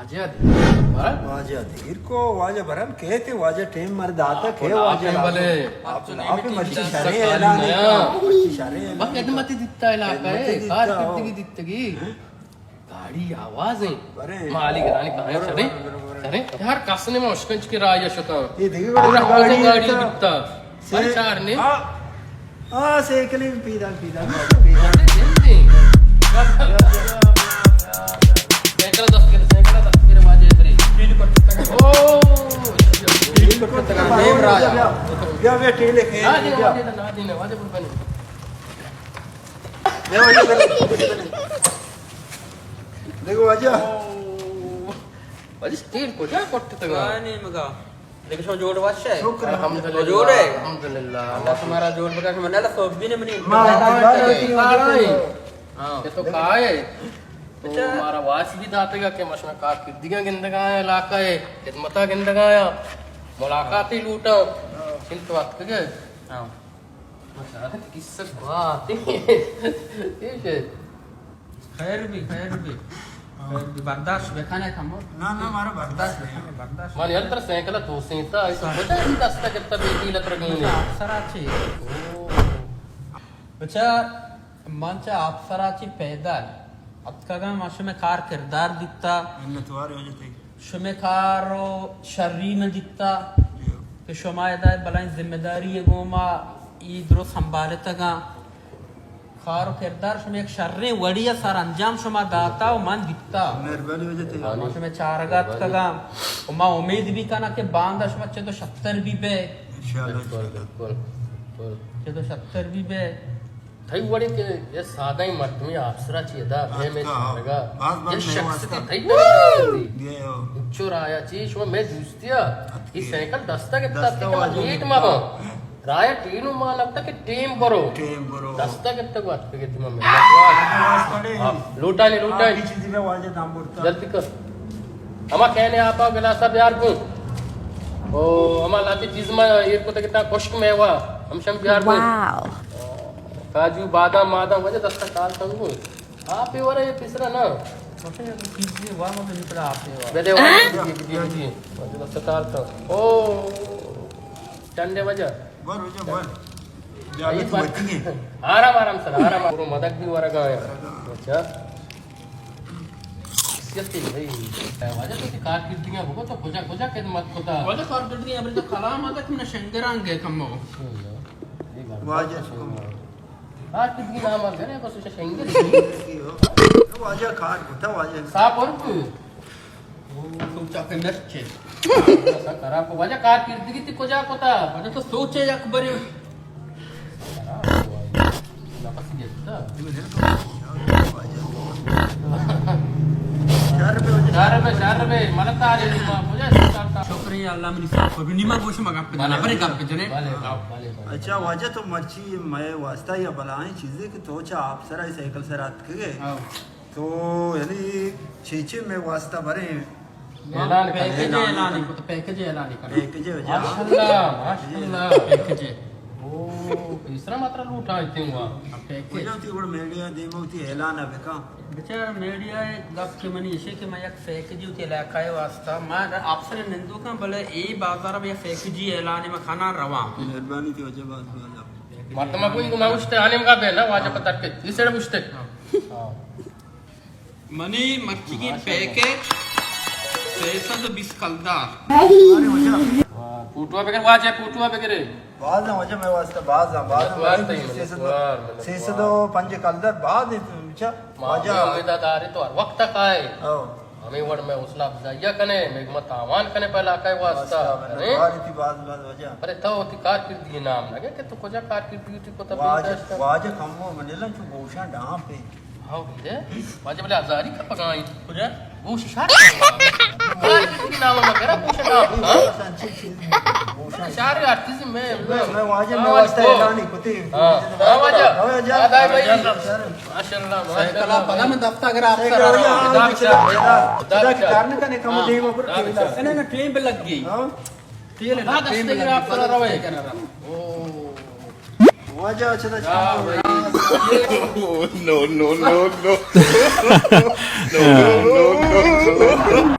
वाजा धीर को वाजा भरन कहते वाजा टेम मर दाता के वाजा वाले आप मच्छी शरे ऐलान मच्छी शरे बक यदमती दित्ता इलाका है कार कितनी दित्तगी गाड़ी आवाज है मालिक रानी कहां है चले चले यार कसने में उशकंज के राज शता ये देखो गाड़ी दित्ता सरकार ने सेकली पीदा सैकड़ा 10 के वाजे तरी ओ देव राजा या वे टीले खे ना दे वाजे पर बने देखो वाजा वाजे स्टील को क्या करते तंगा नहीं मगा लेकिन सो जोड़ वाशे अल्हम्दुलिल्लाह जोड़ है अल्हम्दुलिल्लाह अल्लाह तुम्हारा जोड़ बगा मनाला सब भी ने मनी हां ये तो का है तो हमारा वास भी दातेगा के मशना का किदियां गिंदगा है इलाका है खिदमता गिंदगा है मुलाकात ही लूटा चिंत वक्त के हां मशा किस्सा बात ठीक है खैर भी बर्दाश्त बेखाने कमो ना मारा बर्दाश्त मन यंत्र सैकला तो सीता ऐसा बता दस्ता कितना बेटी लतर गई ने अप्सराची बच्चा मंचा अप्सराची पैदा अतकागा माशमे कार किरदार दिखता नतवारे हो जाते शुमे कारो शर्री में दिखता कि शुमायदा बलाइन जिम्मेदारी है गोमा ई द्रो संभाले तगा खारो किरदार शुमे एक शर्रे वड़िया सार अंजाम शुमा दाता और मन दिखता मेहरबानी हो जाते शुमे चारगात तगा उमा उम्मीद भी कना के बांदा शुमा चे तो 70 भी बे इंशाल्लाह चे तो 70 भी बे थई वड़ी के ये सादा ही मत में अप्सरा चाहिए दा मैं लगा ये शख्स की थई ये चोर आया चीज वो मैं दूसतिया इस साइकिल दस्ता के तक मीट मारो राय टीनू मा लगता कि टीम करो दस्ता के तक बात पे तुम में लूटा चीज में वाजे दाम बोलता जल्दी कर हमा कहने आपा गिलासा प्यार को ओ हमा लाती चीज में ये को तो कितना खुश्क में हुआ हम शम प्यार को काजू बादाम वजह दस्ता काल संगू आप ही वरे पिसरा ना कीजिए वाह में निकला आपने बेदे वाले जी दस्ता काल था ओ चंदे वजह बर हो जा बर जाने तो बच्ची है आराम सर पूरा मदक भी वरा गया अच्छा सियती भाई वजह तो कार किर्दियां भगो तो खोजा के मत कोता वजह कार किर्दियां अपने तो कलाम आता कि ना शंगरांगे कमो वाजे कितनी नाम आ गए बस उसे शेंगे वाजा खाट होता वाजे साफ और को सोचा के नर्चे ऐसा करा को वजह कार कीर्ति की कोजा कोता वजह तो सोचे अकबर वापस देता 4 रुपए मलता रे मुझे शुक्रिया अल्लाह मेरी साफ भी निमा गोश मगा पे ना बरे काम पे जने अच्छा वाजा तो मर्ची मैं वास्ता या बलाएं चीजें कि तो चा आप सरा साइकिल से रात के तो यानी छीछे में वास्ता भरे ऐलान पैकेज हो जा माशाल्लाह पैकेज ओ तीसरा मात्रा लूटा आते हुआ पैकेज होती बड़ मीडिया देमोती ऐलान है का बेचारा मीडिया गप के मनी इसे के मैं एक पैकेज होती इलाका है वास्ता मैं आपसे नंदू का भले ए बाजार में पैकेज ऐलान में खाना रवा मेहरबानी थी वजह बात मर्तमा को इनको माउस्ते आने का बेला वाजा पता के इस साइड पूछते मनी मच्छी की पैकेज 620 कलदार फूटवा बगैर वाजा फूटवा बगैर बाद में वजह मैं वास्ता बाद से तो पंज कलदर बाद अच्छा वाजा उम्मीददार तो हर वक्त का है हमें वड में उसला अफजाइया कने मेगमत आवान कने पहला का वास्ता बारी थी बाद वजह अरे तो होती कार की दी नाम लगे कि तो कोजा कार की ड्यूटी को तब वाजा कमो मनेला जो गोशा डां पे हां दे वाजा बोले हजारी का पकाई कोजा वो शिशार कार की नाम वगैरह पूछा हां शार आर्टिस्ट में वाजा में वास्ता ऐलान ही कुती हां वाजा आदाय भाई माशाल्लाह कला पगा में दफ्ता अगर आप कारण का ने कम दे वो पर ना ट्रेन पे लग गई हां तेल है ट्रेन पे आप कर रहे ओ वाजा अच्छा no.